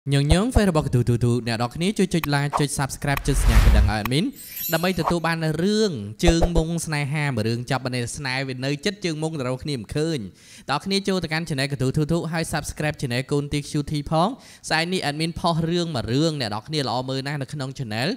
nhớ phải là bọc thủ nè đóนี้ជួយ like ជួយ subscribe ជួយ sạc កណ្ដឹងឲ្យ admin ដើម្បីទទួលបានរឿងជើងមុងស្នេហាមួយរឿងចាប់បានស្នេហ៍វានៅចិត្តជើងមុងដល់គ្នាមិនឃើញដល់គ្នាចូលទៅកាន់ channel កទូហើយ subscribe channel កូនទី QT ផងស្អែកនេះ admin ផុសរឿងមួយរឿងអ្នកដល់គ្នាល្អមើលណាស់នៅក្នុង channel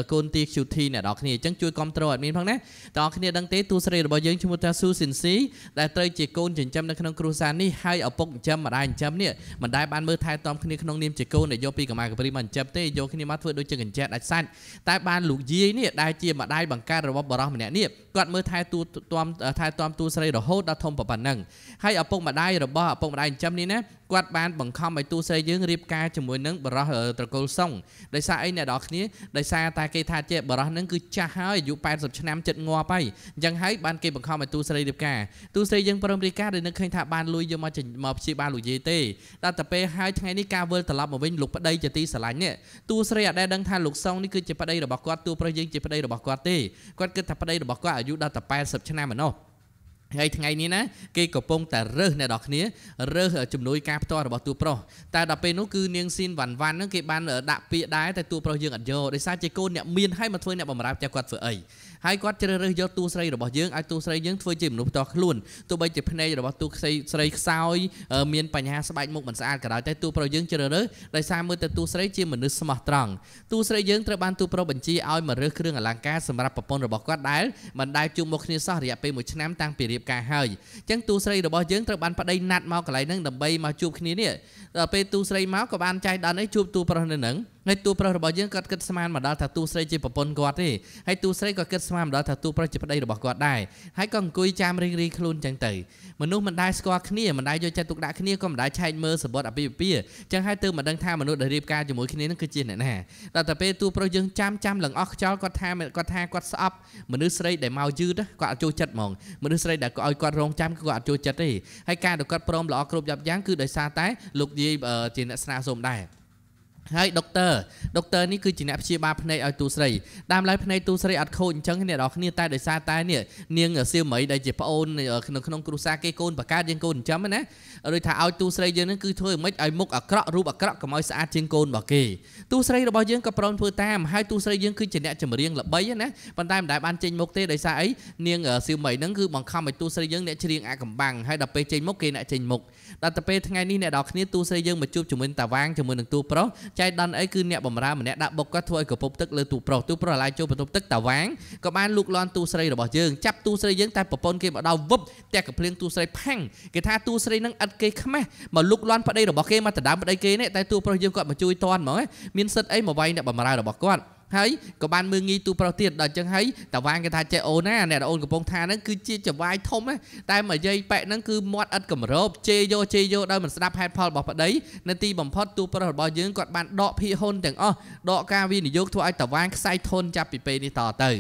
កូនទី QT អ្នកដល់គ្នាអញ្ចឹងជួយគ្រប់គ្រង admin ផងណាដល់គ្នាដឹងទេទូស្រីរបស់យើងឈ្មោះថាស៊ូស៊ីនស៊ីដែលត្រូវជាកូនចិញ្ចឹមនៅក្នុងគ្រួសារនេះហើយឪពុកចិញ្ចឹមម្ដាយចិញ្ចឹមនេះមិនដែលបានមើលថែទាំគ្នាក្នុងនាមជាកូនដែលយកពីកម្មាកព្រីមកចិញ្ចឹមទេយកគ្នាមកធ្វើដូចជាកញ្ចែកដាច់សាច់តែបានលោកយាយនេះដែលជាម្ដាយបង្កើតរបស់បរោះម្នាក់នេះគាត់មើលថែទាំទូស្រីរហូតដល់ធំប៉ុណ្ណឹងហើយឪពុកម្ដាយរបស់ឪពុកម្ដាយចិញ្ចឹមនេះណាគាត់បានបង្ខំឲ្យទូស្រីយើងរៀបការជាមួយនឹងបរោះត្រកូលសុងដោយសារអីអ្នកនរគ្នាដោយសារតែគេថាជាបរោះហ្នឹងគឺចាស់ហើយអាយុ80ឆ្នាំចិត្តងាប់ហើយអញ្ចឹងហើយបានគេបង្ខំឲ្យទូស្រីរៀបការទូស្រីយើងព្រមរៀបការដោយនឹកឃើញថាបានលុយយកមកព្យាបាលលោកយាយទេដល់តែពេលហើយថ្ងៃនេះការវិលត្រឡប់មកវិញលោកប្តីជាទីស្រឡាញ់នេះទូស្រីអត់ដែលដឹងថាលោកសុងនេះគឺជាប្តីរបស់គាត់ទូប្រុសយើងជាប្តីរបស់គាត់ទេគាត់គិតថាប្តីរបស់គាត់អាយុដល់តែ80ឆ្នាំឯណោះហើយថ្ងៃនេះណាគេកំពុងតែរើសអ្នកនរគ្នារើសជំនួយការផ្ទាល់របស់ទូប្រុសតែដល់ពេលនោះគឺនាងស៊ីនវ៉ាន់ហ្នឹងគេបានដាក់ពាក្យដែរតែទូប្រុសយើងអត់យកដោយសារជាកូនអ្នកមានហើយមកធ្វើអ្នកបម្រើផ្ទះគាត់ធ្វើអីហើយគាត់ជ្រើសរើសយកទូស្រីរបស់យើងឲ្យទូស្រីយើងធ្វើជាមនុស្សផ្ទាល់ខ្លួនទោះបីជាភ្នែករបស់ទូស្រីខ្សោយមានបញ្ហាស្បែកមុខមិនស្អាតក៏ដោយតែទូប្រុសយើងជ្រើសរើសដោយសារមើលទៅទូស្រីជាមនុស្សស្មោះត្រង់ទូស្រីយើងត្រូវបានទូប្រុសបញ្ជាឲ្យមករើសគ្រឿងអលង្ការសម្រាប់ប្រពន្ធរបស់គាត់ដែលមិនដែលជួបមុខគ្នាសោះរយៈពេល1ឆ្នាំតាំងពីរៀបការហើយអញ្ចឹងទូស្រីរបស់យើងត្រូវបានប្តីណាត់មកកន្លែងហ្នឹងដើម្បីមកជួបគ្នានេះដល់ពេលទូស្រីមកក៏បានចែកដល់នេះជួបទូប្រុសនៅហ្នឹងហើយទូប្រុសរបស់យើងគាត់គិតស្មានមកដល់ថាទូស្រីជាប្រពន្ធគាត់ទេហើយទូស្រីក៏គិតស្មានមកដល់ថាទូប្រុសជាប្តីរបស់គាត់ដែរហើយក៏អង្គុយចាំរីកខ្លួនអញ្ចឹងទៅមនុស្សមិនដែលស្គាល់គ្នាមិនដែលយកចិត្តទុកដាក់គ្នាក៏មិនដែលឆែកមើលសម្បត្តិអាពាហ៍ពិពាហ៍អញ្ចឹងហើយទើបមិនដឹងថាមនុស្សដែលរៀបការជាមួយគ្នានឹងគឺជាអ្នកណាដល់តែពេលទូប្រុសយើងចាំឡើងអស់ខ្យល់គាត់ថាគាត់ស្អប់មនុស្សស្រីដែលមកយឺតគាត់អត់ចូលចិត្តហ្មងមនុស្សស្រីដែលឲ្យគាត់រងចាំគាត់អត់ចូលចិត្តទេហើយការដែលគាត់ព្រមល្អគ្រប់យ៉ាងគឺដោយសារតែលោកយាយជាអ្នកស្នើសុំដែរហើយដុកទ័រនេះគឺជាអ្នកព្យាបាលភ្នែកឲ្យទូស្រីដើមឡើយភ្នែកទូស្រីអត់ខូចអញ្ចឹងអ្នកនរគ្នាតែដោយសារតែនេះនាងសៀវមីដែលជាប្អូនក្នុងគ្រួសារគេកូនបកើតយើងកូនចិញ្ចឹមណាដូចថាឲ្យទូស្រីយើងនឹងគឺធ្វើមិនឲ្យមុខអាក្រក់រូបអាក្រក់កុំឲ្យស្អាតជាងកូនរបស់គេទូស្រីរបស់យើងក៏ព្រមធ្វើតាមហើយទូស្រីយើងគឺជាអ្នកចម្រៀងល្បីណាប៉ុន្តែមិនដែលបានចេញមុខទេដោយសារអីនាងសៀវមីហ្នឹងគឺបង្ខំឲ្យទូស្រីយើងអ្នកច្រៀងអាកំបាំងហើយដល់ពេលចេញមុខគេអ្នកចេញមុខដល់ទៅពេលថ្ងៃនេះអ្នកនរគ្នាទូស្រីយើងមកជួបជាមួយតាវាងជាមួយនឹងទូប្រុសចៃដន្យអីគឺអ្នកបម្រើម្នាក់ដាក់បុកគាត់ធ្វើឲ្យកពប់ទឹកលើទូប្រុសឲ្យឡើងចូលបន្ទប់ទឹកតាវាងក៏បានលូកលាន់ទូស្រីរបស់យើងចាប់ទូស្រីយើងតែប្រពន្ធគេមកដល់វឹបតែកភ្លៀងទូស្រីផាំងគេថាទូស្រីនឹងឥតគេខ្មាស់មកលូកលាន់ប្តីរបស់គេមកដណ្ដើមប្តីគេនេះតែទូប្រុសយើងគាត់មកជួយតន់ហ្មងមានសិទ្ធអីមកវាយអ្នកបម្រើរបស់គាត់ហើយក៏បានមើងងាយទូប្រុសទៀតដល់អញ្ចឹងហើយតាវាងគេថាចេះអូនណាអ្នកអូនកំពុងថាហ្នឹងគឺជាចវាយធំតែមកយាយប៉ែកហ្នឹងគឺមាត់ឥតកម្របជេរយកដោយមិនស្ដាប់ហេតុផលរបស់ប្តីនៅទីបំផុតទូប្រុសរបស់យើងគាត់បានដកភាគហ៊ុនទាំងអស់ដកការវិនិយោគធ្វើឲ្យតាវាងខ្សែធនចាប់ពីពេលនេះតទ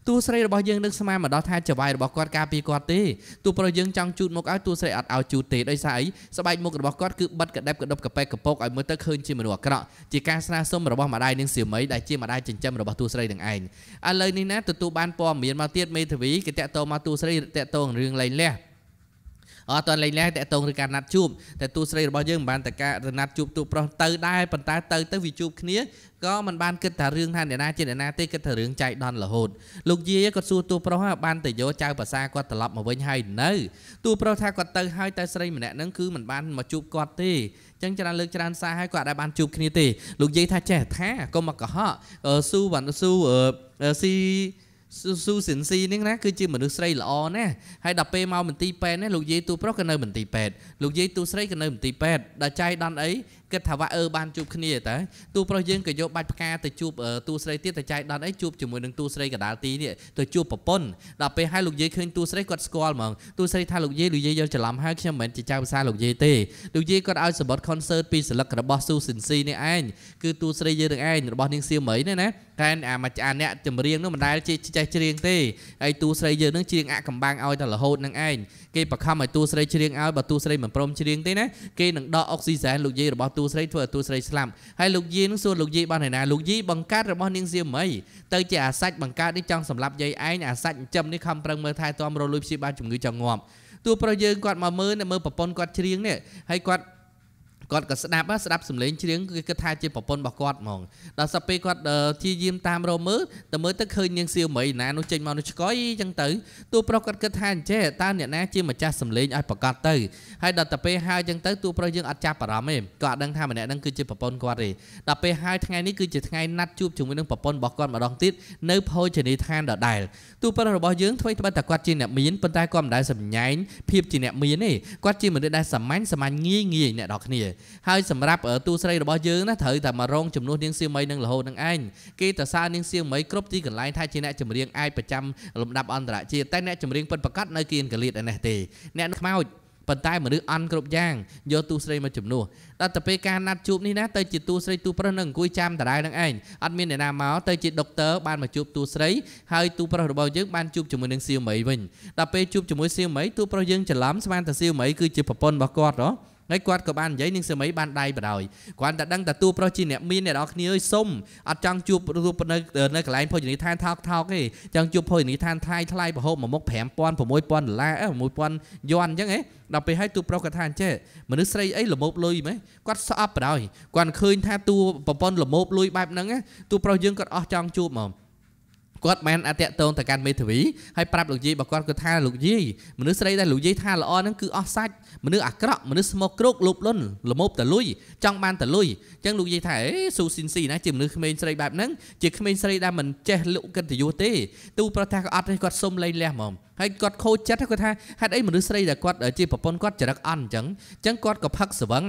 ៅទូស្រីរបស់យើងនឹងស្មានមកដល់ថាចវាយរបស់គាត់ការពារគាត់ទេទូប្រុសយើងចង់ជូតមុខឲ្យទូស្រីអត់ឲ្យជូតទេដោយសារអីស្បែកមុខរបស់គាត់គឺបិទកដិបកដប់កប៉ែកកពកឲ្យមើលទៅឃើញជាមនុស្សអាក្រក់ជាការស្នើសុំរបស់ម្ដាយនាងសៀវមីដែលជាម្ដាយចិញ្ចឹមរបស់ទូស្រីនឹងឯងឥឡូវនេះណាទទួលបានព័ត៌មានមកទៀតមេធាវីគេតាក់ទងមកទូស្រីតាក់ទងរឿងលែងលះអត់តលេងលះតាក់ទងឬការណាត់ជួបតែទូស្រីរបស់យើងមិនបានតែការណាត់ជួបទូប្រុសទៅដែរប៉ុន្តែទៅវាជួបគ្នាក៏មិនបានគិតថារឿងថាអ្នកណាជាអ្នកណាទេគិតថារឿងចៃដន្យរហូតលោកយាយគាត់សួរទូប្រុសបានទៅយកចៅភាសាគាត់ត្រឡប់មកវិញហើយនៅទូប្រុសថាគាត់ទៅហើយតែស្រីម្នាក់ហ្នឹងគឺមិនបានមកជួបគាត់ទេអញ្ចឹងច្រើនលើកច្រើនសារហើយគាត់អាចបានជួបគ្នាទេលោកយាយថាចេះថាកុំមកកុហកស៊ូវ៉ាន់ស៊ូស៊ីស៊ូសិនស៊ីនេះណាគឺជាមនុស្សស្រីល្អណាស់ហើយដល់ពេលមកមន្ទីរពេទ្យណាលោកយាយទូប្រុសក៏នៅមន្ទីរពេទ្យលោកយាយទូស្រីក៏នៅមន្ទីរពេទ្យដល់ចៃដន្យអីគិតថាបានជួបគ្នាតើទូប្រុសយើងក៏យកបាច់ផ្កាទៅជួបទូស្រីទៀតតែចៃដន្យអីជួបជាមួយនឹងទូស្រីកដាលទីនេះទៅជួបប្រពន្ធដល់ពេលហើយលោកយាយឃើញទូស្រីគាត់ស្គាល់ហ្មងទូស្រីថាលោកយាយយកច្រឡំហើយខ្ញុំមិនមែនជាចៅភាសាលោកយាយទេលោកយាយគាត់ឲ្យសម្បត្តិ concert ពីសិលឹករបស់ស៊ូសិនស៊ីនេះឯងគឺទូស្រីយើងនឹងឯងរបស់នាងសៀវមីនេះណាតែអាអ្នកចម្រៀងនោះមិនដែលចេះច្រៀងទេហើយទូស្រីយើងនឹងច្រៀងអាកំបាំងឲ្យតែរហូតនឹងឯងគេបខំឲ្យទូស្រីច្រៀងឲ្យបើទូស្រីមិនព្រមច្រៀងទេណាគេនឹងដកអុកស៊ីហ្សែនលោកយាយរបស់ទូស្រីធ្វើឲ្យទូស្រីស្លាប់ហើយលោកយាយនឹងសួរលោកយាយបានឯណាលោកយាយបង្កើតរបស់នាងសៀវមីទៅជាអាសាច់បង្កើតនេះចង់សម្លាប់យាយឯងអាសាច់ចិញ្ចឹមនេះខំប្រឹងមើលថែទាំរលួយព្យាបាលជំងឺចង្អប់ទូប្រុសយើងគាត់មកមើលប្រពន្ធគាត់ច្រៀងនេះហើយគាត់ គាត់ក៏ស្ដាប់សំឡេងច្រៀងគឺគិតថាជាប្រពន្ធរបស់គាត់ហ្មងដល់សពេលគាត់ជាយាមតាមរមើលតែមើលទៅឃើញនាងសៀវមីណានោះចេញមកនោះឆ្កយអញ្ចឹងទៅទូប្រុសគាត់គិតថាអញ្ចេះតើអ្នកណាជាម្ចាស់សំឡេងឲ្យប្រកាសទៅហើយដល់តែពេលហើយអញ្ចឹងទៅទូប្រុសយើងអត់ចាប់អារម្មណ៍ទេក៏អត់ដឹងថាម្នាក់ហ្នឹងគឺជាប្រពន្ធគាត់ទេដល់ពេលហើយថ្ងៃនេះគឺជាថ្ងៃណាត់ជួបជាមួយនឹងប្រពន្ធរបស់គាត់ម្ដងទៀតនៅភោជនីយដ្ឋានដដែលទូប្រុសរបស់យើងធ្វើត្បិតតែគាត់ជាអ្នកមានប៉ុន្តែគាត់មិនដែលសម្ញែងភាពជាអ្នកមានទេគាត់ជាមនុស្សដែលសាមញ្ញងាយអ្នកនរគ្នាហើយសម្រាប់ទូស្រីរបស់យើងណាត្រូវតែមករងជំនួសនាងសៀវមីនឹងរហូតនឹងឯងគេតសើនាងសៀវមីគ្រប់ទីកន្លែងថាជាអ្នកចម្រៀងអាចប្រចាំលំដាប់អន្តរជាតិតែអ្នកចម្រៀងពិតប្រាកដនៅគៀនកលៀតឯនេះទេអ្នកខ្មោចប៉ុន្តែមនុស្សអន់គ្រប់យ៉ាងយកទូស្រីមកជំនួសដល់ទៅពេលការណាត់ជួបនេះណាទៅជាទូស្រីទូប្រុសនឹងអង្គុយចាំដដែលនឹងឯងអត់មានអ្នកណាមកទៅជាដុកទ័របានមកជួបទូស្រីហើយទូប្រុសរបស់យើងបានជួបជាមួយនឹងសៀវមីវិញដល់ពេលជួបជាមួយសៀវមីទូប្រុសយើងច្រឡំស្មានតែសៀវមីគឺជាប្រពន្ធរបស់គាត់ហ៎ហើយគាត់ក៏បាននិយាយនឹងសៀវមីបានដៃបដ ாய் គាត់តែដឹងតែទូប្រុសជាអ្នកមានអ្នកនរគ្នាអើយសុំអត់ចង់ជួបរូបនៅកន្លែងភោជនីយដ្ឋានថោកទេចង់ជួបភោជនីយដ្ឋានថ្លៃប្រហូបមួយមុខ$5,000 $6,000 $1,000 យន់អញ្ចឹងហ៎ដល់ពេលឲ្យទូប្រុសគាត់ថាអញ្ចេះមនុស្សស្រីអីល្មោបលុយហ្មងគាត់ស្អប់បដ ாய் គាត់ឃើញថាទូប្រពន្ធល្មោបលុយបែបហ្នឹងទូប្រុសយើងគាត់អស់ចង់ជួបហ្មងគាត់បានអតិតងទៅកាន់មេធាវីហើយប្រាប់លោកយាយរបស់គាត់គាត់ថាលោកយាយមនុស្សស្រីដែលលោកយាយថាល្អហ្នឹងគឺអស់សាច់មនុស្សអាក្រក់មនុស្សស្មោកគ្រោកលុបលុនល្មោបតលុយចង់បានតលុយអញ្ចឹងលោកយាយថាស៊ូស៊ីនស៊ីណាជាមនុស្សក្មេងស្រីបែបហ្នឹងជាក្មេងស្រីដែលមិនចេះលុកកិត្តិយសទេទូប្រថាក៏អត់ទេគាត់សុំលែងលះហ្មងហើយគាត់ខូចចិត្តគាត់ថាហេតុអីមនុស្សស្រីដែលគាត់ជាប្រពន្ធគាត់ចរិតអន់អញ្ចឹងគាត់ក៏ផឹកស្វឹង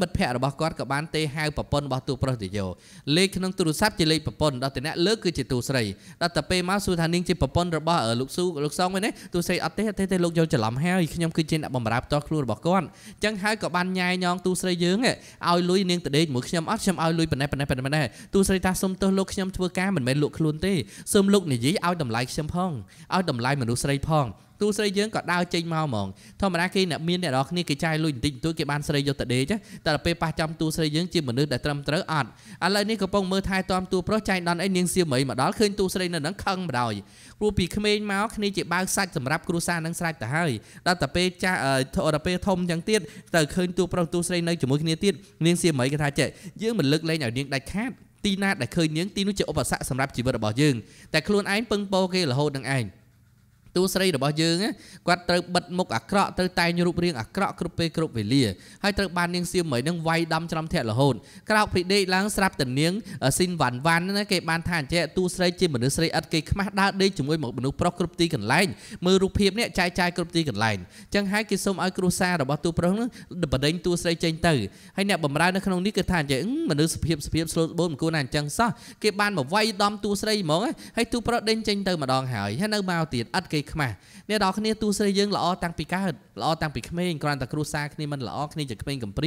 មិត្តភ័ក្តិរបស់គាត់ក៏បានទេហៅប្រពន្ធរបស់ទូប្រុសទៅយកលេខក្នុងទូរស័ព្ទជាលេខប្រពន្ធដល់តែអ្នកលើកគឺជាទូស្រីដល់តែពេលមកសួរថានាងជាប្រពន្ធរបស់លោកសងវិញទេទូស្រីអត់ទេលោកយកច្រឡំហើយខ្ញុំគឺជាអ្នកបម្រើផ្ទាល់ខ្លួនរបស់គាត់អញ្ចឹងហើយក៏បានញ៉ាយញងទូស្រីយើងឲ្យលុយនាងតដេកមួយខ្ញុំអត់ខ្ញុំឲ្យលុយប៉ុណ្ណេះទូស្រីថាសុំទោសលោកខ្ញុំធ្វើការមិនមែនលក់ខ្លួនទេសូមលោកនិយាយឲ្យតម្លៃខ្ញុំផងឲ្យតម្លៃមនុស្សស្រីផងទូស្រីយើងក៏ដើរចេញមកហ្មងធម្មតាគេអ្នកមានអ្នកនរគ្នាគេចាយលុយបន្តិចបន្តួចគេបានស្រីយកទៅដេកតែដល់ពេលប៉ះចំទូស្រីយើងជាមនុស្សដែលត្រឹមត្រូវអត់ឥឡូវនេះកំពុងមើលថែទាំទូប្រុសចៃដន្យអីនាងសៀវមីមកដល់ឃើញទូស្រីនៅហ្នឹងខឹងបដ ாய் ព្រោះពីក្មេងមកគ្នាជាបើកសាច់សម្រាប់គ្រួសារនឹងស្រេចទៅហើយដល់តែពេលចាដល់ពេលធំយ៉ាងទៀតទៅឃើញទូប្រុសទូស្រីនៅជាមួយគ្នាទៀតនាងសៀវមីគេថាចេះយើងមិនលើកលែងឲ្យនាងដាច់ខាតទីណាដែលឃើញនាងទីនោះជាឧបសគ្គសម្រាប់ជីវិតរបស់យើងតែខ្លួនឯងពឹងពោគេរហូតនឹងឯងទូស្រីរបស់យើងគាត់ត្រូវបិទមុខអាក្រក់ត្រូវតែងរូបរាងអាក្រក់គ្រប់ពេលគ្រប់វេលាហើយត្រូវបាននាងសៀវមីនឹងវាយដំច្រំធាក់រហូតក្រោកពីដេកឡើងស្រាប់តែនាងស៊ីនវ៉ាន់វ៉ាន់ណាគេបានថាអញ្ចឹងទូស្រីជាមនុស្សស្រីឥតគេខ្មាស់ដើរដេកជាមួយមនុស្សប្រុសគ្រប់ទីកន្លែងមើលរូបភាពនេះចាយគ្រប់ទីកន្លែងអញ្ចឹងហើយគេសូមឲ្យគ្រួសាររបស់ទូប្រុសនឹងបដិញទូស្រីចេញទៅហើយអ្នកបម្រើនៅក្នុងនេះគឺថាអញ្ចឹងមនុស្សភាពស្លូតបូនមិនគួរណាអញ្ចឹងសោះគេបានមកវាយដំទូស្រីហ្មងហើយទូប្រុសដេញចេញទៅម្ដងហើយនៅមកទៀតឥតគេខ្មាស់អ្នកនរគ្នាទូស្រីយើងល្អតាំងពីកើតល្អតាំងពីក្មេងគ្រាន់តែគ្រួសារគ្នាមិនល្អគ្នាជាក្មេងកំព្រ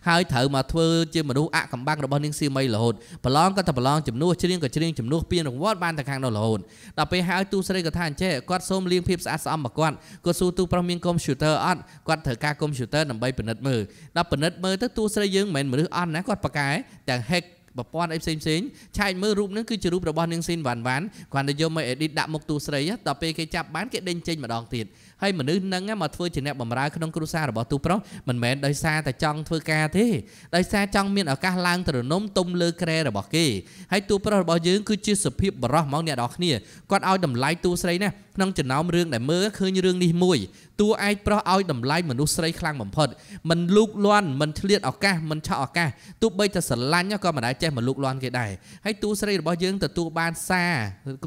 ាហើយត្រូវមកធ្វើជាមនុស្សអកំបាំងរបស់នាងសៀវមីរហូតប្រឡងក៏តែប្រឡងជំនួសច្រៀងក៏ច្រៀងជំនួសពានរង្វាន់បានតែខាងនោះរហូតដល់ពេលហើយទូស្រីក៏ថាអញ្ចេះគាត់សូមលាងភាពស្អាតស្អំរបស់គាត់សួរទូប្រុសមានកុំព្យូទ័រអត់គាត់ត្រូវការកុំព្យូទ័រដើម្បីពិនិត្យមើលដល់ពិនិត្យមើលទៅទូស្រីយើងមិនមែនមនុស្សអន់ណាគាត់ប្រកែទាំងហេកប្រព័ន្ធអីផ្សេងឆែកមើលរូបហ្នឹងគឺជារូបរបស់នាងស៊ីនវ៉ាន់វ៉ាន់គាត់ទៅយកមកអេឌីតដាក់មុខទូស្រីដល់ពេលគេចាប់បានគេដេញចេញម្ដងទៀតហើយមនុស្សហ្នឹងមកធ្វើជាអ្នកបម្រើក្នុងគ្រួសាររបស់ទូប្រុសមិនមែនដោយសារតែចង់ធ្វើការទេដោយសារចង់មានឱកាសឡើងទៅរនំទុំលើក្រែរបស់គេហើយទូប្រុសរបស់យើងគឺជាសុភាពបរោះហ្មងអ្នកនរគ្នាគាត់ឲ្យតម្លៃទូស្រីណាក្នុងចំណោមរឿងដែលមើលឃើញរឿងនេះមួយតួឯកប្រុសឲ្យតម្លៃមនុស្សស្រីខ្លាំងបំផុតមិនលូកលាន់មិនឆ្លៀតឱកាសមិនឆក់ឱកាសទោះបីតែស្រឡាញ់ក៏មិនដែលចេះមកលូកលាន់គេដែរហើយតួស្រីរបស់យើងទទួលបានសា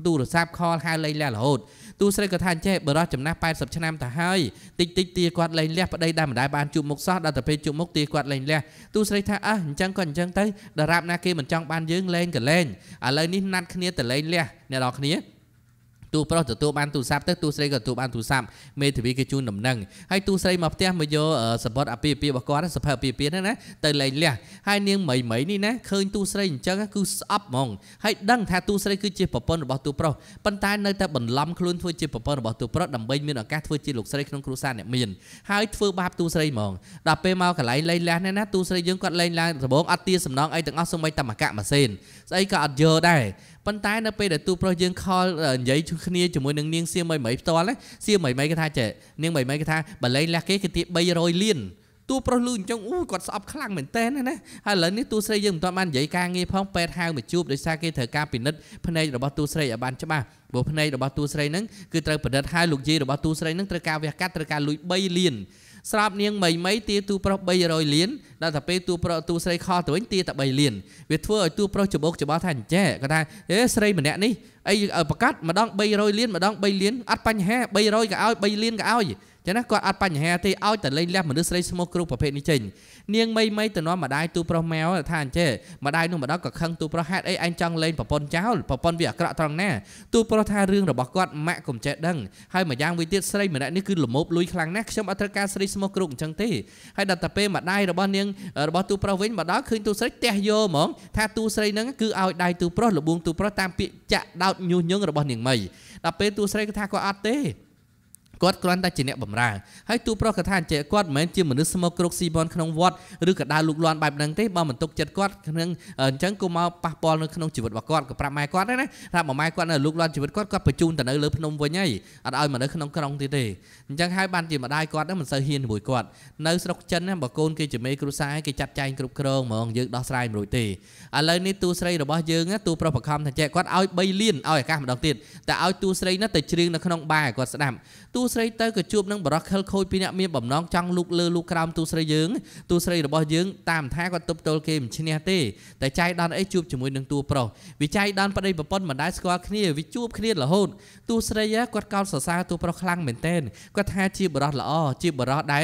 រទូរស័ព្ទខលហៅលេងលះរហូតទូស្រីក៏ថាអញ្ចេះបរោះចំណាស់80ឆ្នាំទៅហើយតិចទាគាត់លេងលះប្តីដែលមិនដែលបានជួបមុខសោះដល់តែពេលជួបមុខទាគាត់លេងលះទូស្រីថាអញ្ចឹងក៏អញ្ចឹងទៅដរាបណាគេមិនចង់បានយើងលេងក៏លេងឥឡូវនេះណាត់គ្នាទៅលេងលះអ្នកនរគ្នាទូប្រុសទទួលបានទូរស័ព្ទទៅទូស្រីក៏ទទួលបានទូរស័ព្ទមេធាវីគេជូនដំណឹងហើយទូស្រីមកផ្ទះមកយកសពតអាពាហ៍ពិពាហ៍របស់គាត់សភៅអាពាហ៍ពិពាហ៍ហ្នឹងណាទៅលេងលះហើយនាងមីនេះណាឃើញទូស្រីអញ្ចឹងគឺស្អប់ហ្មងហើយដឹងថាទូស្រីគឺជាប្រពន្ធរបស់ទូប្រុសប៉ុន្តែនៅតែបន្លំខ្លួនធ្វើជាប្រពន្ធរបស់ទូប្រុសដើម្បីមានឱកាសធ្វើជាលោកស្រីក្នុងគ្រួសារអ្នកមានហើយធ្វើបាបទូស្រីហ្មងដល់ពេលមកកន្លែងលេងលះនេះណាទូស្រីយើងគាត់លេងឡើងដំបងអត់ទាសំណងអីទាំងអស់សូម្បីតែមកកាក់ម៉ាស៊ីនស្អីក៏អត់យកដែរប៉ុន្តែនៅពេលដែលទូប្រុសយើងខលនិយាយគ្នាជាមួយនឹងនាងសៀវមីផ្ទាល់សៀវមីគេថាចេះនាងមីគេថាបើលេងលះគេទាប300លាន tua pro lươn trong còn sọp khăng mình tên này hay là nếu tua xây dựng toàn ban dạy ca nghe phong pet hai một chút để xa cái thời ca pinnet phần này là bao tua xây ở ban cho ba bộ phần này là bao tua xây nắng cứ trời pinnet hai lục gì là bao tua xây nắng trời ca về cắt trời ca lùi bay liền sạp niềng mấy tia tua pro bay rồi liền đã tập pe tua pro tua xây kho tuổi tia tập bay liền việc thua ở tua pro chụp bốc chụp bao thành trẻ cái ta thế xây mình nè ní ai ở bậc cắt mà đang bay rồi liền mà đang bay liền ắt pan he bay rồi cả ao bay liền cả ao gì cho nên còn ắt pan he thì aoแต่lên lem mà đứa xây smoke groupประเภทนี้จริงniềng mấy từ nó mà đai tua pro méo là than trẻ mà đai nó mà đó có khăn tua pro hát ấy anh chăng lên bảo pon cháu bảo pon việc cọ tròn nè tua pro tha riêng rồi bảo con mẹ cùng trẻ đăng hay mà giang vi tiết xây mà đại ní cứ là một lùi khăng nè trong Africa xây smoke group chẳng thế hay đặt tập pe mà đai rồi bao niềng rồi bao tua pro vĩnh mà đó khi tua xây te vô mỏng tha tua xây nó cứ ao đai tua pro là buông tua pro tam bị chạ đau nhu nhung rồi bao niềng mày đặt pe tua xây cái tha có ắt thế quát quan ta chỉ nẹt bẩm raให้ตูโปรกระทานเจกวดเหมือนจีมนุษย์สมกรุกซีบอลขนมวัดหรือกระดาลุกลอนแบบนั้นเต้บอลมันตกเจ็ดกวดขนมจังกูมาปะปอลขนมจีบวัดกวดกับปลาไม้กวดได้นะถ้าหมอไม้กวดน่ะลุกลอนจีบกวดก็ไปจูนแต่เนื้อเลือพนมไว้ไงอันเอามาเนื้อขนมกระดองตีเต้จังให้บ้านจีมาได้กวดนั้นมันเสียหินบุยกวดเนื้อสกจันนะบอกโกนกีจีเมกรุซ้ายกีจัดใจกรุบกระองมองยืดดอสไลม์รุยตีอะไรนี่ตูสไลด์ระบยืงนะตูโปรประคำแต่เจกวดเอาใบเลี้ยนเอาไอ้ก้ามันดองตีแต่เอาตูสไลด์นั่นแต่จีริงในขนมบ่ายกวดสนามตูสไลด์เตอร์กับจูบนั่งบล็อกเคลโคยปีนี้มีบ่มน้องจังลูกเลือลูกกรามตูสไลยืงตูสไลระบยืงตามท้ายก็ตบโตเกมชิเนียเต้แต่ใจดอนไอจูบจมูกหนึ่งตัวโปรวิจัยดอนประเดี๋ยวปนมันได้สกอร์ขี้วิจูบขี้ละโหดตูสไลยะกดเกาสซาตัวโปรคลั่งเหม็นเต้นก็ท้าจีบรอดละอ้อจีบรอดได้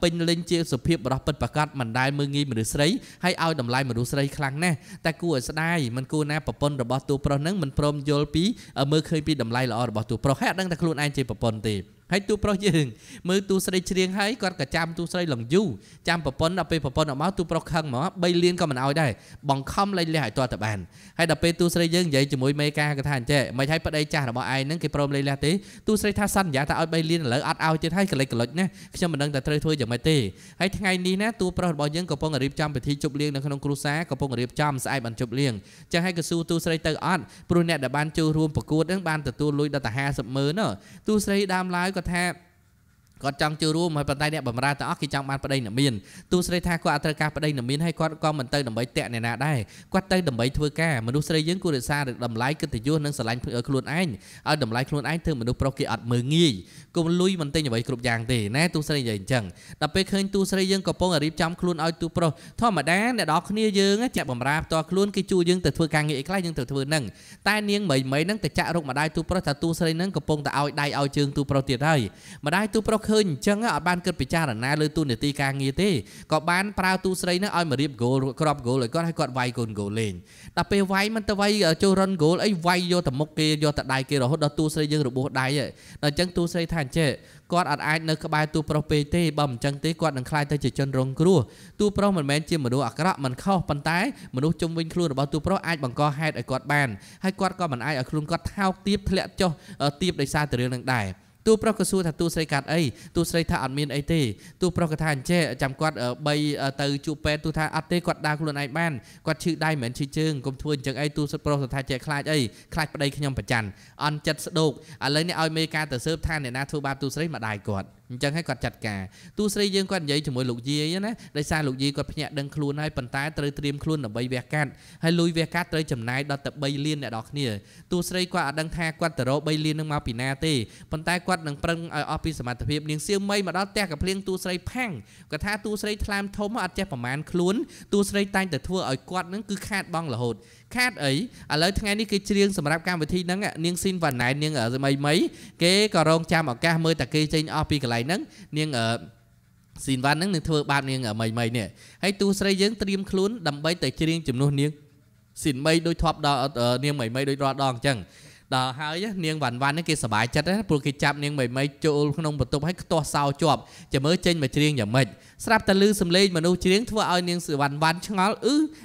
เป็นลิงจีสุภีบรอดเป็นประกาศมันได้มืองี้มันดูสไลให้เอาดำไลมันดูสไลคลั่งแน่แต่กูสได้มันกูน่าปนระบตัวโปรนั้นมันพรมโยลปีมือเคยปีดำไลละอ้อระบตัวโปรแค่ดังแต่ครูนไอจีปนตีให้ตูโปรยืงมือตูสไลเชียงให้ก่อนกระจำตูสไลหลงยูจำปปนเอาไปปปนออกมาตูโปรคังหมอใบเลี้ยนก็มันเอาได้บังคับเลยเลยหายตัวแต่บานให้ดับไปตูสไลยืงใหญ่จมูกเมกากระทานเจไม่ใช่ประเดี๋ยวจ่าหรือบ่ไอ้นั่งกิโปรเลยเลยตีตูสไลท่าสั้นอย่าแต่เอาใบเลี้ยนหรืออัดเอาจะให้กระเลยกระเลยนะขึ้นมาดังแต่เทยถ้วยอย่างไม่ตีให้ทั้งไงนี้นะตูโปรบ่ยืงกับปงรีบจำไปที่จุบเลี้ยงในขนมครูซ่ากับปงรีบจำสายบันจุบเลี้ยงจะให้กระสู้ตูสไลเตอร์อัดปรุเนตดับบ้านจูรวมประกวดทั้งบ้านแต่ตูลุยดัตหาสมือเนาะตูสไลดามไลก็แทบก็จังจูรู้มาปัจจัยเนี่ยบำราแต่ออกกิจังมันประเดี๋ยวมีนตูสไลท่าก็อัตราการประเดี๋ยวมีนให้ก็มันเตยดำใบแตะเนี่ยนะได้ก็เตยดำใบทั่วแก่มนุษย์สไลยังกูเดือดซาดำไลก็ติดยุ่งนั่งสไลเพื่อคลุนไอ้เอาดำไลคลุนไอ้เธอมนุษย์โปรกิอัดมืองี้กูมันลุยมันเตยอย่างใบกรุบยางตีแน่ตูสไลใหญ่จังแต่ไปเคยตูสไลยังก็ป้องรีบจำคลุนเอาตูโปรท่อมาแดนเนี่ยดอกนี่ยังจะบำราตัวคลุนกิจูยังแต่ทั่วกลางงี้ใกล้ยังแต่ทั่วนั่งใต้เนียงเหมยนั่งแต่จะรกมาได้ตูโปรแต่ตูสไลนั่งก็ป้องแต่เอาได้เอาเชิงตูโปรเตียได้มาได้ตูโปรเคยจังอ่ะบ้านเกิดปิจารณาเลยตูเนตีกางเงี้ยเต้ก็บ้านปลาตูสไลนั่งเอามาเรียบโกลกรอบโกลเลยก็ให้กอดไวโกลโกเลนแต่ไปไวมันแต่ไวโจรอนโกลไอ้ไวโยแต่มกเกยโยแต่ได้เกยเราหดตูสไลยังระบุได้แต่จังตูสไลทานเจกอดอัดไอเนกบายตูโปรเปเต้บ่มจังเต้กอดนังคลายเตจิจนรงครัวตูโปรมันแมนเจียมมาดูอักระมันเข้าปันท้ายมนุษย์จมวิญครัวระบตูโปรไอบังกอให้ไอกอดแบนให้กอดก็มันไอคลุนกอดเท้าตีบเละจ่อตีบได้ซาแต่เรื่องนั้นได้ตูโปรกระสู้ถ้าตูใส่กัดไอตูใส่ถ้าอัดมีนไอเต้ตูโปรกระทานเจจำกอดใบเตยจูเปตูท่าอัดเต้กอดดาวคลุนไอบ้านกอดชื่อได้เหมือนชื่อจึงกลมทวนจังไอตูโปรกระทานเจคลายไอคลายประเดี๋ยวขยมประจันอันจัดสะดวกอะไรเนี่ยเอาอเมริกาแต่เซิร์ฟท่านเนี่ยนะทูบาตูใส่มาได้กอดจังให้กอดจัดกาตูใส่ยังกอดใหญ่จมูกลูกยีนะได้ซาลูกยีกอดพญาดังคลุนให้ปันท้ายเตยเตรียมคลุนใบเวกัดให้ลุยเวกัดเตยจำนายดอกแต่ใบเลียนเนี่ยดอกเนี่ยตูใส่กอดดังท่ากอดแต่เราใบเลียนนึงมาปีนาเต้ปันท้ายกอดดังปรึงอภิสมัติเพียบเนียงเสี้ยวไม่มาดอแตกกับเพลียงตูใส่แพ่งกระทาตูใส่ทลามทมอาจจะประมาณคลุ้นตูใส่ตายแต่ทั่วไอ้กอดนั้นคือคาดบ้องละหดคาดไอ้อะไรทั้งไงนี่คือเรียงสำหรับการวิธีนั้นเนียงซินวันไหนเนียงไม่เก๋ก็รองจำออกก้าเมื่อตะกี้เจนอภิกันไหลนั้นเนียงสินวันนั้นหนึ่งทั่วบ้านเนียงไม่เนี่ยให้ตูใส่ยังเตรียมคลุ้นดำใบแต่เรียงจำนวนเนียงสินไม่โดยท็อปดอเนียงไม่โดยรอดองจังดอหายเนียงวันนี่เกสบายจัดนะปลุกกิจับเนียงไม่โจลขนมประตูให้ตัวเศร้าจบจะเมื่อเจนมาเรียงอย่างไม่สลับตะลือสำเร็จมาดูเชียงทั่วเอาเนียงสื่อวันช่างเอา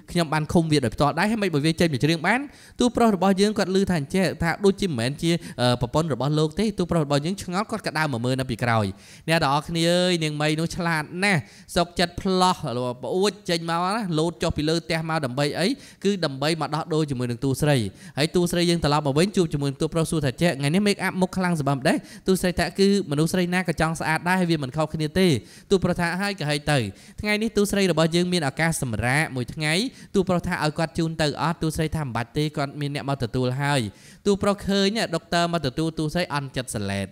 ขยำบันคงเวียดแบบต่อได้ให้ไม่บ่อยเวียเจนมาเรียงบ้านตู้โปรระบายยังกอดลือทันเจ้าถ้าดูจิ้มเหมือนเชียปปนระบายโลกเต้ตู้โปรระบายยังช่างเอากอดกระดาษมาเมื่อนับปีกรอยเนี่ยดอกนี่เนียงไม่นู้ฉลาดแน่สกจัดพลอหรือว่าอุ้ยเจนมานะโลดจบปีเลยแต่มาดำใบไอ้คือดำใบมาดอกโดยจมูกหนึ่งตู้ใส่ให้ตู้ใส่ยังตลอดมาเว้นจูบจมูกตู้โปรสู้เจ้าไงนี่เมคอัพมุกคลังสบัมได้ตู้ใส่แต่คือมนุษย์ใส่หน้ากระจองสะอาดได้ให้เวียนเหมือนเขาคณีเต้ตู้ประทะให้ก ก็ให้ទៅថ្ងៃនេះទូស្រីរបស់យើងមានឱកាសសម្រាប់មួយថ្ងៃទូប្រុសថាឲ្យគាត់ជូនទៅអត់ទូស្រីថាមិនបាច់ទេគាត់មានអ្នកមកទទួលហើយទូប្រុសឃើញដុកទ័រមកទទួលទូស្រីអន់ចិត្តសឡេត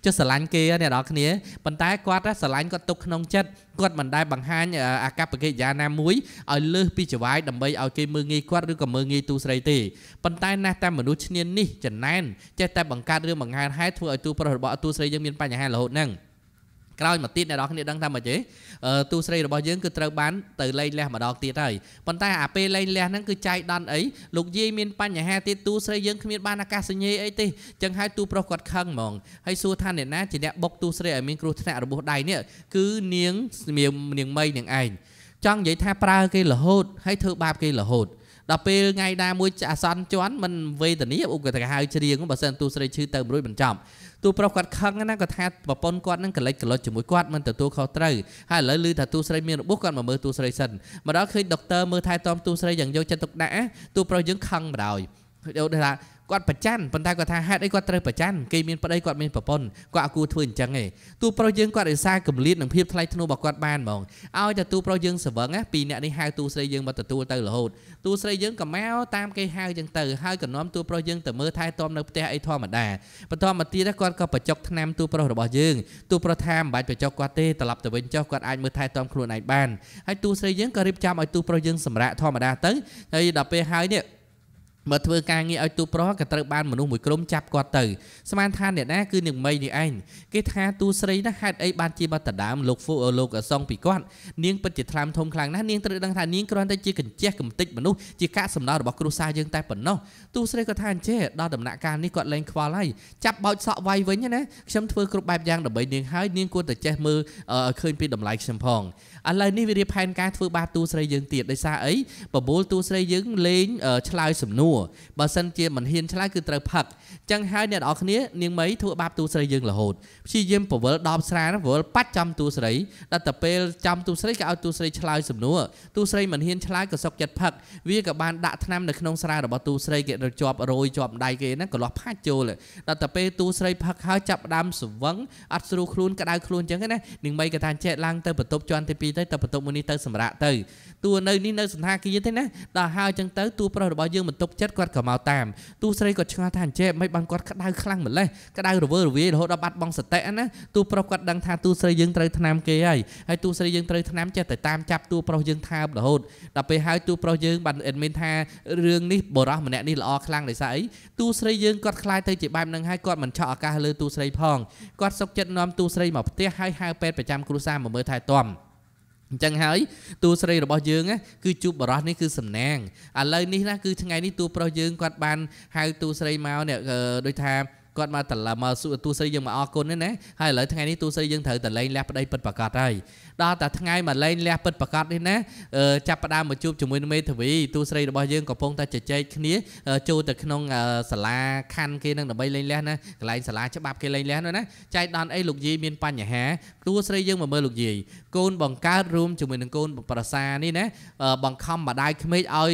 ចុះស្រឡាញ់គេអ្នកនរគ្នាប៉ុន្តែគាត់ស្រឡាញ់គាត់ទុកក្នុងចិត្តគាត់មិនដែលបង្ហាញអាកប្បកិរិយាណាមួយឲ្យលើសពីចវាយដើម្បីឲ្យគេមើលងាយគាត់ឬក៏មើលងាយទូស្រីទេប៉ុន្តែណាស់តែមនុស្សឈ្នានីសចំណែនចេះតែបង្កើតរឿងបង្ហាញហេតុធ្វើឲ្យទូប្រុសរបស់ទូស្រីយើងមានបញ្ហារហូតហ្នឹងក្រោយមកទៀតអ្នកនរគ្នាដឹងថាម៉េចទេទូស្រីរបស់យើងគឺត្រូវបានទៅលែងលះម្ដងទៀតហើយប៉ុន្តែអាពេលលែងលះហ្នឹងគឺចៃដន្យអីលោកយាយមានបញ្ហាទៀតទូស្រីយើងគ្មានបានអាកាសញ្ញាអីទេចឹងហើយទូប្រុសគាត់ខឹងហ្មងហើយសួរថាអ្នកណាជាអ្នកបុកទូស្រីឲ្យមានគ្រោះថ្នាក់របួសដៃនេះគឺនាងនាងមីនាងឯងចង់និយាយថាប្រើគេរហូតហើយធ្វើបាបគេរហូតដល់ពេលថ្ងៃណាមួយអាសន្នជន់មិនវេទនាឧបកតហៅច្រៀងបើសិនទូស្រីឈឺទៅរួចបញ្ចប់ទូប្រុសគាត់ខឹងណាគាត់ថាប្រពន្ធគាត់នឹងកលិចកលុចជាមួយគាត់មិនទទួលខុសត្រូវហើយឥឡូវឮថាទូស្រីមានរបួសគាត់មកមើលទូស្រីសិនមកដល់ឃើញដុកទ័រមើលថែទាំទូស្រីយ៉ាងយកចិត្តទុកដាក់ទូប្រុសយើងខឹងបណ្ដោយយកថាគាត់ប្រច័ណ្ឌប៉ុន្តែគាត់ថាហេតុអីគាត់ត្រូវប្រច័ណ្ឌគេមានប្តីគាត់មានប្រពន្ធគាត់អត់គួរធ្វើអញ្ចឹងទេទូប្រុសយើងគាត់រក្សាកម្រិតនិងភាពថ្លៃថ្នូររបស់គាត់បានហ្មងឲ្យតែទូប្រុសយើងស្វឹងពីអ្នកនេះហៅទូស្រីយើងមកទទួលទៅរហូតទូស្រីយើងក៏មកតាមគេហៅអញ្ចឹងទៅហើយក៏នាំទូប្រុសយើងទៅមើលថែទាំនៅផ្ទះអីធម្មតាបន្តមកទៀតគាត់ក៏បញ្ចុកថ្នាំទូប្រុសរបស់យើងទូប្រុសថាមិនបាច់បញ្ចុកគាត់ទេត្រឡប់ទៅវិញចុះគាត់អាចមើលថែទាំខ្លួនឯងបានហើយទូស្រីយើងក៏រៀបចំឲ្យទូប្រុសយើងសម្រាប់ធម្មតាទៅហើយដល់ពេលហើយនេះមកធ្វើការងារឲ្យទូប្រុសក៏ត្រូវបានមនុស្សមួយក្រុមចាប់គាត់ទៅស្មានថាអ្នកណាគឺនាងមីនេះឯងគេថាទូស្រីណាហេតុអីបានជាមកដដើមលោកអសងពីគាត់នាងពិតជាថ្លាមធំខ្លាំងណាស់នាងត្រូវដឹងថានាងគ្រាន់តែជាកញ្ចេះកំតិចមនុស្សជាកាកសំណល់របស់គ្រួសារយើងតែប៉ុណ្ណោះទូស្រីក៏ថាអញ្ចេះដល់ដំណាក់កាលនេះគាត់លែងខ្វល់ហើយចាប់បោចសក់វាយវិញណាខ្ញុំធ្វើគ្រប់បែបយ៉ាងដើម្បីនាងហើយនាងគួរតែចេះមើលឃើញពីតម្លៃខ្ញុំផងឥឡូវនេះវារៀបផែនការធ្វើបាបទូស្រីយើងទៀតដោយសារអីបបួលទូស្រីយើងលេងឆ្លើយសំណួរបើសិនជាមិនហ៊ានឆ្លើយគឺត្រូវផឹកចឹងហើយអ្នកនរគ្នានាងមីធ្វើបាបទូស្រីយើងរហូតព្យាយាមពវល់10ស្រាវល់បាច់ចំទូស្រីដល់តែពេលចំទូស្រីក៏ឲ្យទូស្រីឆ្លើយសំណួរទូស្រីមិនហ៊ានឆ្លើយក៏សុកចិត្តផឹកវាក៏បានដាក់ថ្នាំនៅក្នុងស្រារបស់ទូស្រីគេជាប់រយជាប់ដៃគេណាក៏លាស់ផាច់ចូលដល់តែពេលទូស្រីផឹកហើយចាប់ដើមស្វឹងអត់ស្រួលខ្លួនក្តៅខ្លួនចឹងណានាងមីក៏ថាចេះឡើងទៅបន្ទប់ជាន់ទី2ទៅបន្ទប់មួយនេះទៅសម្រាប់ទៅទូនៅនេះនៅសន្តាគារទេណាដល់ហើយចឹងទៅទូប្រុសរបស់យើងបន្ទប់ចិត្តគាត់ក៏មកតាមទូស្រីគាត់ឆ្ងល់ថាអញ្ចេះមិនបានគាត់ក្តៅខ្លាំងម្លេះក្តៅរវើរវាយរហូតដល់បាត់បង់សតិណាទូប្រុសគាត់ដឹងថាទូស្រីយើងត្រូវថ្នាំគេហើយទូស្រីយើងត្រូវថ្នាំចេះតែតាមចាប់ទូប្រុសយើងថើបរហូតដល់ពេលហើយទូប្រុសយើងបានអេដមីនថារឿងនេះបរោះម្នាក់នេះល្អខ្លាំងដោយសារអីទូស្រីយើងគាត់ខ្លាចទៅជាបែបហ្នឹងហើយគាត់មិនឆក់ឱកាសលើទូស្រីផងគាត់សុកចិត្តនាំទូស្រីមកផ្ទះហើយហៅពេទ្យប្រចាំគ្រួសារមកមើលថែទាំអញ្ចឹងហើយទូស្រីរបស់យើងគឺជួបបរោះនេះគឺសំណាងឥឡូវនេះណាគឺថ្ងៃនេះទូប្រុសយើងគាត់បានហៅទូស្រីមកនេះដូចថាគាត់មកត្រឡប់មកសួរទូស្រីយើងមកអរគុណណាហើយឥឡូវថ្ងៃនេះទូស្រីយើងត្រូវតែលែងលះប្តីពិតប្រាកដហើយដល់តែថ្ងៃមកលែងលះពិតប្រាកដនេះណាចាប់ផ្ដើមមកជួបជាមួយនឹងមេធាវីទូស្រីរបស់យើងកំពុងតែជជែកគ្នាចូលទៅក្នុងសាលាខណ្ឌគេនឹងដើម្បីលែងលះណាកន្លែងសាលាច្បាប់គេលែងលះនោះណាចៃដន្យអីលោកយាយមានបញ្ហាទូស្រីយើងមកមើលលោកយាយកូនបង្កើតរួមជាមួយនឹងកូនប្រសានេះណាបង្ខំម្ដាយក្មេកឲ្យ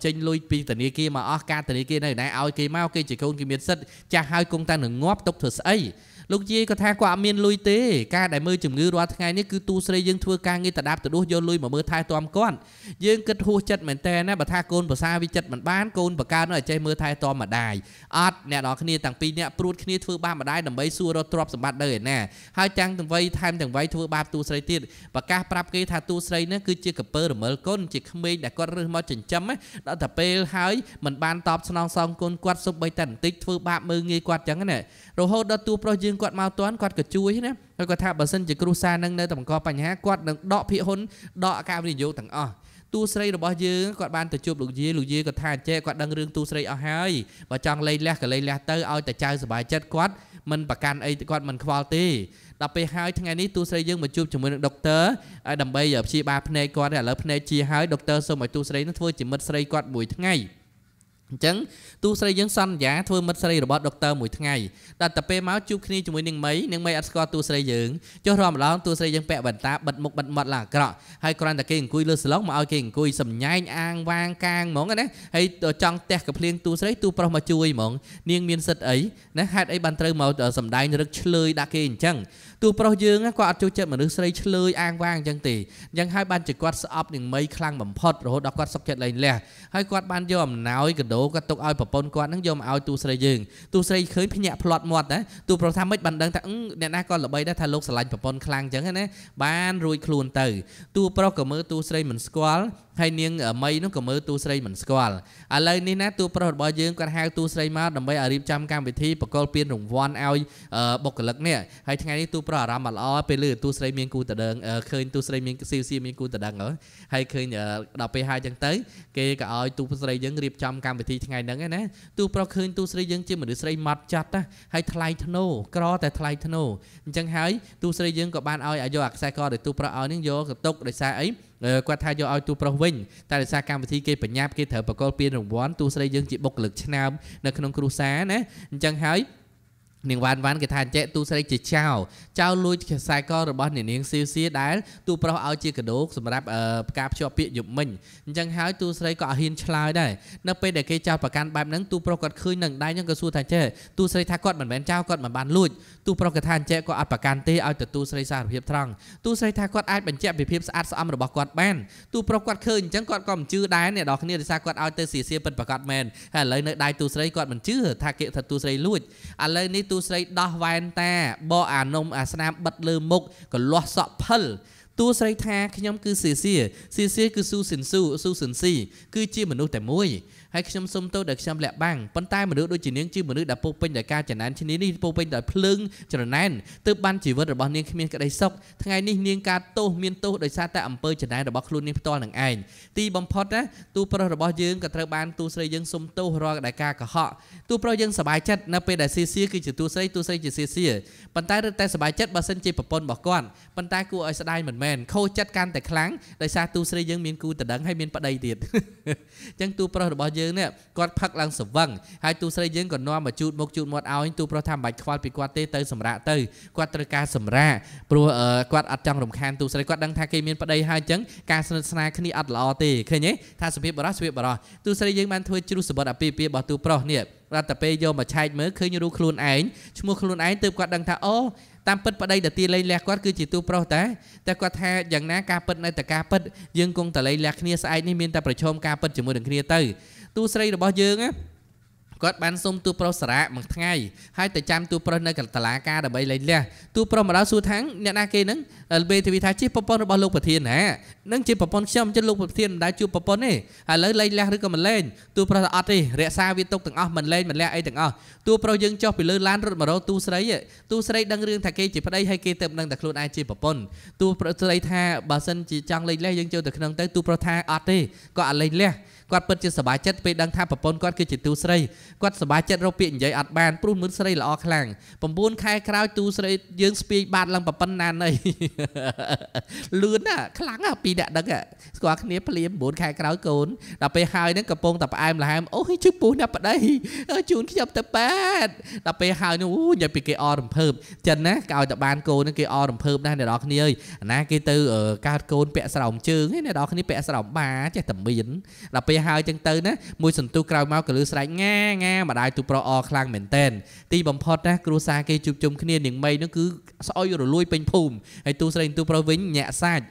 ចេញលុយពីធនាគារមកអស់ការធនាគារនៅណាឲ្យគេមកគេជាកូនគេមានសិទ្ធិចាស់ហើយគង់តែនឹងងាប់ទុកធ្វើស្អីលោកយាយក៏ថាគាត់អត់មានលុយទេការដែលមើលជំងឺរាល់ថ្ងៃនេះគឺទូស្រីយើងធ្វើការងារតដាប់តដួសយកលុយមកមើលថែទាំគាត់យើងគិតហួសចិត្តមែនតើណាបើថាកូនប្រសាវិចិត្រមិនបានកូនបកើតនៅចេះមើលថែទាំម្ដាយអត់អ្នកនរគ្នាទាំងពីរអ្នកព្រួតគ្នាធ្វើបាបម្ដាយដើម្បីសួររកទ្រព្យសម្បត្តិនៅឯណាហើយទាំងវ័យថែមទាំងវ័យធ្វើបាបទូស្រីទៀតប្រកាសប្រាប់គេថាទូស្រីនេះគឺជាកពើរមិលកូនជាក្មេងដែលគាត់រើសមកចិញ្ចឹមដល់តែពេលហើយមិនបានតបស្នងសងគុណគាត់សុបបីតែបន្តិចធ្វើបាបមើលងាយគាត់ចឹងណារហូតដល់ទូប្រុសយើងគាត់មកតាន់គាត់ក៏ជួយណាហើយគាត់ថាបើសិនជាគ្រួសារនឹងនៅតែបង្កបញ្ហាគាត់នឹងដកភាគហ៊ុនដកការវិនិយោគទាំងអស់ទូស្រីរបស់យើងគាត់បានទៅជួបលោកយាយគាត់ថាអញ្ចេះគាត់ដឹងរឿងទូស្រីអស់ហើយបើចង់លែងលះក៏លែងលះទៅឲ្យតែចៅសុបាយចិត្តគាត់មិនប្រកាន់អីគាត់មិនខ្វល់ទេដល់ពេលហើយថ្ងៃនេះទូស្រីយើងមកជួបជាមួយនឹងដុកទ័រដើម្បីព្យាបាលភ្នែកគាត់ឥឡូវភ្នែកជាហើយដុកទ័រសូមឲ្យទូស្រីនឹងធ្វើជាមិត្តស្រីគាត់មួយថ្ងៃ ចឹងទូស្រីយើងសន្យាធ្វើមិត្តស្រីរបស់ដុកទ័រមួយថ្ងៃដល់តែពេលមកជួបគ្នាជាមួយនឹងមីអត់ស្គាល់ទូស្រីយើងចុះរំឡងទូស្រីយើងពាក់វ៉ែនតាបិទមុខបិទមាត់ឡើងអាក្រក់ហើយគ្រាន់តែគេអង្គុយលើសាឡុងមកឲ្យគេអង្គុយសំញែងអាងវាងកាងហ្មងណាហើយចង់ផ្ទះកាភ្លៀងទូស្រីទូប្រុសមកជួយហ្មងនាងមានសិទ្ធអីណាហេតុអីបានត្រូវមកសំដែងរឹកឆ្លើយដាក់គេអញ្ចឹងទូប្រុសយើងគាត់អត់ចូលចិត្តមនុស្សស្រីឆ្លើយអាងវាងអញ្ចឹងទេអញ្ចឹងហើយបានជាគាត់ស្អប់នឹងមីខ្លាំងបំផុតរហូតដល់គាត់សុកចិត្តលែងលះហើយគាត់បានយកអំណោយកដោគាត់ទុកឲ្យប្រពន្ធគាត់នឹងយកមកឲ្យទូស្រីយើងទូស្រីឃើញភ្ញាក់ផ្្លាត់មាត់ណាទូប្រុសថាមិនបានដឹងថាអ្នកណាក៏ល្បីដែរថាលោកស្រឡាញ់ប្រពន្ធខ្លាំងអញ្ចឹងណាបានរួចខ្លួនទៅទូប្រុសក៏មើលទូស្រីមិនស្គាល់ហើយនាងមីនោះក៏មើលទូស្រីមិនស្គាល់ឥឡូវនេះណាទូប្រុសរបស់យើងគាត់ហៅទូស្រីមកដើម្បីឲ្យរៀបចំកម្មវិធីបកគលពានរង្វាន់ឲ្យបុគ្គលិកនេះហើយថ្ងៃនេះទូប្រុសអារម្មណ៍មិនល្អពេលលើទូស្រីមានគូតដឹងឃើញទូស្រីមានស៊ីមានគូតដឹងហើយឃើញដល់ពេលហើយអញ្ចឹងទៅគេក៏ឲ្យទូស្រីយើងរៀបចំកម្មវិធីថ្ងៃហ្នឹងណាទូប្រុសឃើញទូស្រីយើងជាមនុស្សស្រីម៉ត់ចាត់ណាហើយថ្លៃធ្នូក្រតែថ្លៃធ្នូអញ្ចឹងហើយទូស្រីយើងក៏បានឲ្យយកអាខ្សែកដែលទូប្រុសឲ្យនឹងយកកតុកដោយសារអីគាត់ថាយកឲ្យទូប្រុសវិញតែដោយសារកម្មវិធីគេបញ្ញាប់គេត្រូវបកគលពានរង្វាន់ទូស្រីយើងជាបុគ្គលិកឆ្នើមនៅក្នុងគ្រួសារណាអញ្ចឹងហើយនាងវ៉ាន់គេថាចេះទូស្រីជាចៅលួចខ្សែករបស់នាងស៊ីដែលទូប្រុសឲ្យជាកដោសម្រាប់ការភ្ជាប់ពាក្យយប់មិញអញ្ចឹងហើយទូស្រីក៏អត់ហ៊ានឆ្លើយដែរនៅពេលដែលគេចោទប្រកាន់បែបហ្នឹងទូប្រុសគាត់ឃើញនឹងដៃហ្នឹងក៏សួរថាចេះទូស្រីថាគាត់មិនមែនចៅគាត់មិនបានលួចទូប្រុសគាត់ថាចេះគាត់អត់ប្រកាន់ទេឲ្យទៅទូស្រីសារភាពត្រង់ទូស្រីថាគាត់អាចបញ្ជាក់ពីភាពស្អាតស្អំរបស់គាត់បានទូប្រុសគាត់ឃើញអញ្ចឹងគាត់ក៏មិនជឿដែរអ្នកនរគ្នាដោយសារគាត់ឲ្យទៅសៀពិតប្រកបមែនហើយឥឡូវនៅដៃទូស្រីគាត់មិនជឿថាគេថាទូស្រីលួចឥឡូវនេះទូស្រីដោះវ៉ែនតាបកអានំអាស្នាមបិទលើមុខក៏លាស់សក់ផិលទូស្រីថាខ្ញុំគឺសៀគឺស៊ូសិនស៊ីគឺជាមនុស្សតែមួយហើយខ្ញុំសុំទោសដែលខ្ញុំលាក់បាំងប៉ុន្តែមនុស្សដូចជានាងជាមនុស្សដែលពោពេញដោយការចំណានឈ្នានេះពោពេញដោយភ្លើងច្រណែនទើបបានជីវិតរបស់នាងគ្មានក្តីសុខថ្ងៃនេះនាងកើតទោសមានទោសដោយសារតែអំពើចំណានរបស់ខ្លួននាងផ្ទាល់នឹងឯងទីបំផុតណាទូប្រុសរបស់យើងក៏ត្រូវបានទូស្រីយើងសុំទោសរាល់ដែលការកុហកទូប្រុសយើងសប្បាយចិត្តនៅពេលដែលសៀគឺជាទូស្រីជាសៀប៉ុន្តែរឹតតែសប្បាយចិត្តបើសិនជាប្រពន្ធរបស់គាត់ប៉ុន្តែគួរឲ្យស្ដាយមិនមែនខូចចិត្តកាន់តែខ្លាំងដោយសារទូស្រីយើងមានគូតដឹងហើយមានប្តីទៀតអញ្ចឹងទូប្រុសរបស់យើងនេះគាត់ផឹកឡើងស្វឹងហើយទូស្រីយើងក៏នាំមកជូតមុខជូតមាត់ឲ្យទូប្រុសថាមិនបាច់ខ្វល់ពីគាត់ទេទៅសម្រាកទៅគាត់ត្រូវការសម្រាកព្រោះគាត់អត់ចង់រំខានទូស្រីគាត់ដឹងថាគេមានប្តីហើយអញ្ចឹងការស្និទ្ធស្នាលគ្នាអត់ល្អទេឃើញទេថាសុភាពបរោះទូស្រីយើងបានធ្វើជ្រុះសបុតអាពាហ៍ពិពាហ៍របស់ទូប្រុសនេះរត់តែពេលយកមកឆែកមើលឃើញរូបខ្លួនឯងឈ្មោះខ្លួនឯងទើបគាត់ដឹងថាអូតាមពិតប្តីដែលទីលែងលះគាត់គឺជាទូប្រុសតែគាត់ថាយ៉ាងណាការពិតនៅតែការពិតយើងគង់តែលែងលះគ្នាស្អែកនេះមានតែប្រឈមការពិតជាមួយនឹងគ្នាទៅទូស្រីរបស់យើងណាគាត់បានសុំទូប្រុសសារៈមួយថ្ងៃហើយទៅចាំទូប្រុសនៅកន្លែងតុលាការដើម្បីលែងលះទូប្រុសម្ដងសួរថាអ្នកណាគេហ្នឹងពេលទីថាជាប្រពន្ធរបស់លោកប្រធានណានឹងជាប្រពន្ធខ្ញុំចិត្តលោកប្រធានមិនដែលជួបប្រពន្ធទេឥឡូវលែងលះឬក៏មិនលែងទូប្រុសថាអត់ទេរក្សាវាទុកទាំងអស់មិនលែងមិនលះអីទាំងអស់ទូប្រុសយើងចុះពីលើឡានរត់មករកទូស្រីដឹងរឿងថាគេជាប្តីហើយគេទៅដឹងតែខ្លួនឯងជាប្រពន្ធទូប្រុសស្រីថាបើសិនជាចង់លែងលះយើងចូលទៅក្នុងទៅទូប្រុសថាអត់ទេគាត់អត់លែងលះគាត់ពិតជាសប្បាយចិត្តពេលដឹងថាប្រពន្ធគាត់គឺជាទូស្រីគាត់សប្បាយចិត្តរកពាក្យនិយាយអត់បានព្រោះមើលស្រីល្អខ្លាំង9ខែក្រោយទូស្រីយើងស្ពាយបាតឡើងប៉ុណ្ណាណីលឿនណាខ្លាំងណាពីអ្នកដឹងស្គាល់គ្នាភ្លាម9ខែក្រោយកូនដល់ពេលហើយហ្នឹងកំពុងតែផ្អែមល្ហែមអូយជឹកពូអ្នកប្តីជូនខ្ញុំទៅប៉ែតដល់ពេលហើយនោះនិយាយពីគេអររំភើបចិនណាគេឲ្យតែបានកូនហ្នឹងគេអររំភើបណាស់អ្នកនរគ្នាអើយអាណាគេទៅកើតកូនពាក់ស្រោមជើងឯអ្នកនរគ្នាពាក់ស្រោមបាចេះតែមានដល់ពេលហើយចឹងទៅណាមួយសន្ទុះក្រោយមកក៏លឺស្រែកងាម្ដាយទូប្រុសអខ្លាំងមែនតែនទីបំផុតណាគ្រួសារគេជួបជុំគ្នានាងមីនោះគឺស្អុយរលួយពេញភូមិហើយទូស្រីទូប្រុសវិញញាក់សាច់